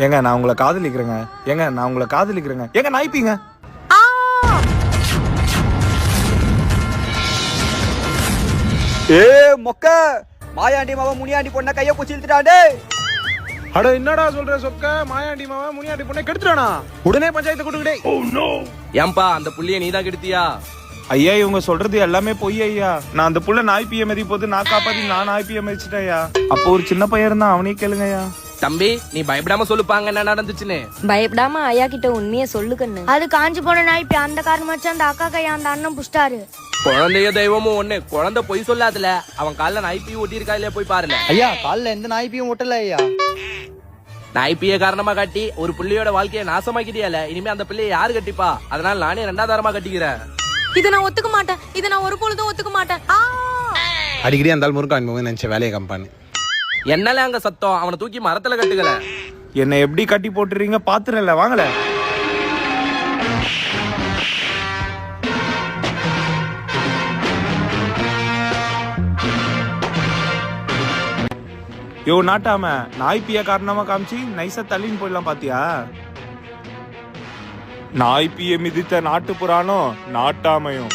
ஏங்க நான் உங்களை காதலிக்கிறேங்க. ஏங்க நாய்ப்பீங்க. ஏ மொக்க மாயாண்டி மாவ முனியாண்டி பொண்ண கைய புடிச்சு இழுத்துட்டாண்டே. அட என்னடா சொல்ற சொக்க? மாயாண்டி மாவன் முனியாண்டி பொண்ணை கெடுத்துட்டானா? உடனே பஞ்சாயத்து கூட்டுக்கிட்டே. ஏன்பா அந்த புள்ளிய நீதான் கெடுத்தியா? ஐயா இவங்க சொல்றது எல்லாமே பொய் ஐயா. நான் அந்த புள்ள நாய்ப்பிய மதி போது நான் காப்பாத்தி நான் நாய்ப்பிய மதிச்சிட்டேன் ஐயா. அப்போ ஒரு சின்ன பையன் இருந்தா அவனே கேளுங்க ஐயா. தம்பி நீ பயப்படாம சொல்லுப்பாங்க என்ன நடந்துச்சுன்னு. பயப்படாம ஐயா கிட்ட உண்மையை சொல்லுக்கண்ணு. அது காஞ்சி போன நாய்ப்பி. அந்த காரணமாச்சு அந்த அக்கா கையா அந்த அண்ணன் புஷ்டாரு. குழந்தைய தெய்வமும் ஒண்ணு. குழந்தை பொய் சொல்லாதுல. அவன் கால்ல நாய்ப்பி ஒட்டி இருக்கா இல்லையா போய் பாருல. ஐயா கால்ல எந்த நாய்ப்பியும் ஒட்டல ஐயா. நாய்ப்பிய காரணமா காட்டி ஒரு புள்ளியோட வாழ்க்கையை நாசமாக்கிட்டியால. இனிமே அந்த பிள்ளைய யாரு கட்டிப்பா? அதனால நானே 2வது தரமா கட்டிக்கிறேன். இதை நான் ஒத்துக்க மாட்டேன். இதை நான் ஒரு பொழுதும் ஒத்துக்க மாட்டேன். அடிக்கடி அந்த முருகன் நினைச்ச வேலையை கம்பானு. என்னல அங்க சத்தம்? அவனை தூக்கி மரத்துல கட்டுக்கல. என்னை எப்படி கட்டி போட்டுறீங்க பாத்துறல வாங்கல. யோ நாட்டாம நாய்ப்பிய காரணமா காமிச்சு நைசா தள்ளின்னு போயிடலாம் பாத்தியா? நாய்ப்பிய மிதித்த நாட்டு புறானோ நாட்டாமையும்.